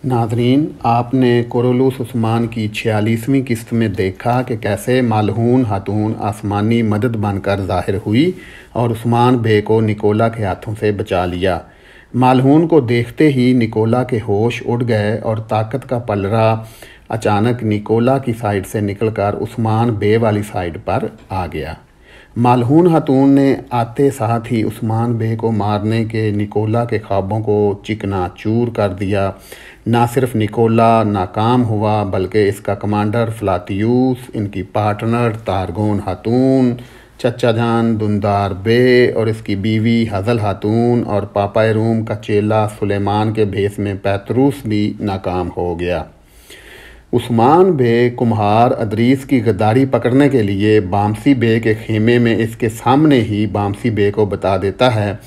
नाज़रीन, आपने कोरोलुस उस्मान की 46वीं किस्त में देखा कि कैसे मालहून खातून आसमानी मदद बनकर ज़ाहिर हुई और उस्मान बे को निकोला के हाथों से बचा लिया। मालहून को देखते ही निकोला के होश उड़ गए और ताकत का पलड़ा अचानक निकोला की साइड से निकलकर उस्मान बे वाली साइड पर आ गया। मालहून खातून ने आते साथ ही उस्मान बे को मारने के निकोला के ख्वाबों को चिकनाचूर कर दिया। ना सिर्फ निकोला नाकाम हुआ बल्कि इसका कमांडर फ्लातियूस, इनकी पार्टनर तारगोन खातून, चचा जान दुंदार बे और इसकी बीवी हज़ल खातून और पापाए रूम का चेला सुलेमान के भेस में पैतरूस भी नाकाम हो गया। उस्मान बे कुम्हार अदरीस की गद्दारी पकड़ने के लिए बामसी बे के खेमे में इसके सामने ही बामसी बे को बता देता है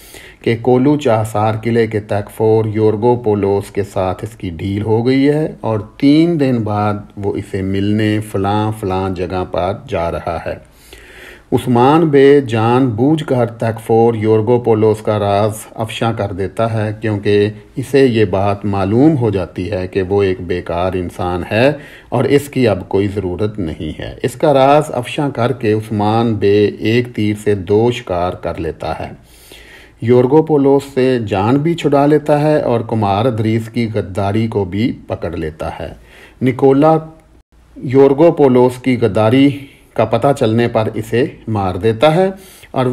कि कोलू चासार किले के तकफोर योर्गोपोलोस के साथ इसकी डील हो गई है और 3 दिन बाद वो इसे मिलने फलां जगह पर जा रहा है। उस्मान बे जानबूझकर तकफोर योर्गोपोलोस का राज अफशा कर देता है क्योंकि इसे ये बात मालूम हो जाती है कि वो एक बेकार इंसान है और इसकी अब कोई ज़रूरत नहीं है। इसका राज अफशा करके उस्मान बे एक तीर से 2 शिकार कर लेता है। योर्गोपोलोस से जान भी छुड़ा लेता है और कुमार अदरीस की गद्दारी को भी पकड़ लेता है। निकोला योर्गोपोलोस की गद्दारी का पता चलने पर इसे मार देता है और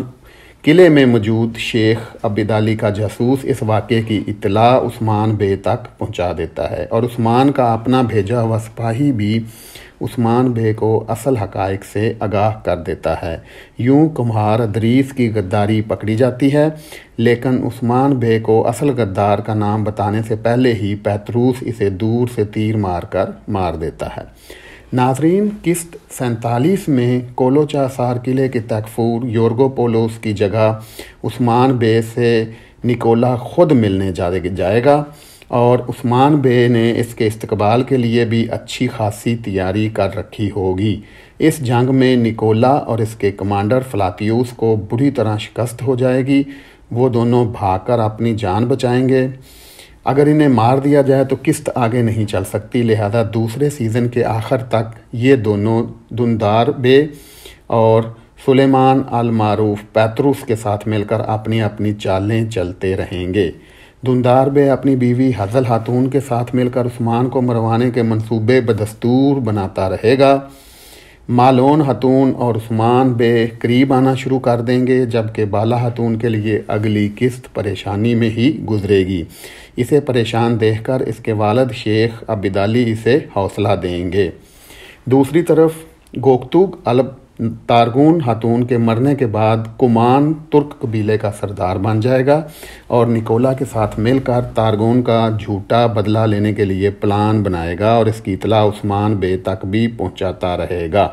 किले में मौजूद शेख अब्द अली का जासूस इस वाक़े की इत्तला उस्मान बे तक पहुंचा देता है और उस्मान का अपना भेजा हुआ सिपाही भी उस्मान बे को असल हक़ाइक़ से आगाह कर देता है। यूं कुम्हार अदरीस की गद्दारी पकड़ी जाती है, लेकिन उस्मान बे को असल गद्दार का नाम बताने से पहले ही पैतरूस इसे दूर से तीर मारकर मार देता है। नाज़रीन, किस्त 47 में कोलोचासार किले के तकफूर योर्गोपोलोस की जगह उस्मान बे से निकोला खुद मिलने जाएगा और उस्मान बे ने इसके इस्तकबाल के लिए भी अच्छी खासी तैयारी कर रखी होगी। इस जंग में निकोला और इसके कमांडर फ्लातियूस को बुरी तरह शिकस्त हो जाएगी। वो दोनों भागकर अपनी जान बचाएंगे। अगर इन्हें मार दिया जाए तो किस्त आगे नहीं चल सकती, लिहाजा दूसरे सीज़न के आखिर तक ये दोनों दुंदार बे और सुलेमान अल मारूफ पैतरूस के साथ मिलकर अपनी अपनी चालें चलते रहेंगे। दुंदार बे अपनी बीवी हज़ल खातून के साथ मिलकर उस्मान को मरवाने के मंसूबे बदस्तूर बनाता रहेगा। मालून खातून और उस्मान बे करीब आना शुरू कर देंगे, जबकि बाला खातून के लिए अगली किस्त परेशानी में ही गुजरेगी। इसे परेशान देखकर इसके वालिद शेख अब्द अली इसे हौसला देंगे। दूसरी तरफ गोकतुग अल तारगून खातून के मरने के बाद कुमान तुर्क कबीले का सरदार बन जाएगा और निकोला के साथ मिलकर तारगून का झूठा बदला लेने के लिए प्लान बनाएगा और इसकी इतला उस्मान बे तक भी पहुंचाता रहेगा।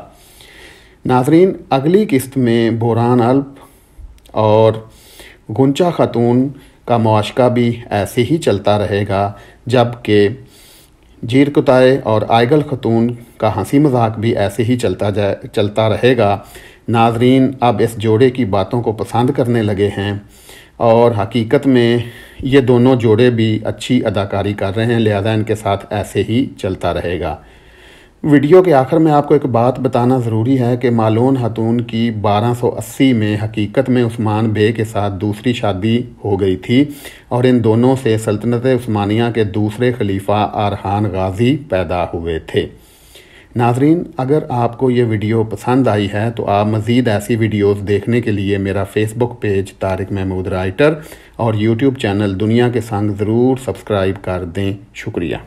नाज़रीन, अगली किस्त में बोरान अल्प और गुंचा खातून का मुआशका भी ऐसे ही चलता रहेगा, जबकि जीरकुताए और आयगल खतून का हंसी मजाक भी ऐसे ही चलता रहेगा। नाजरीन अब इस जोड़े की बातों को पसंद करने लगे हैं और हकीकत में ये दोनों जोड़े भी अच्छी अदाकारी कर रहे हैं, लिहाजा इनके साथ ऐसे ही चलता रहेगा। वीडियो के आखिर में आपको एक बात बताना ज़रूरी है कि मालून खातून की 1280 में हकीकत में उस्मान बे के साथ दूसरी शादी हो गई थी और इन दोनों से सल्तनत उस्मानिया के दूसरे खलीफा अरहान गाजी पैदा हुए थे। नाजरीन, अगर आपको ये वीडियो पसंद आई है तो आप मज़ीद ऐसी वीडियोस देखने के लिए मेरा Facebook page Tariq Mahmood writer और यूट्यूब चैनल दुनिया के संग ज़रूर सब्सक्राइब कर दें। शुक्रिया।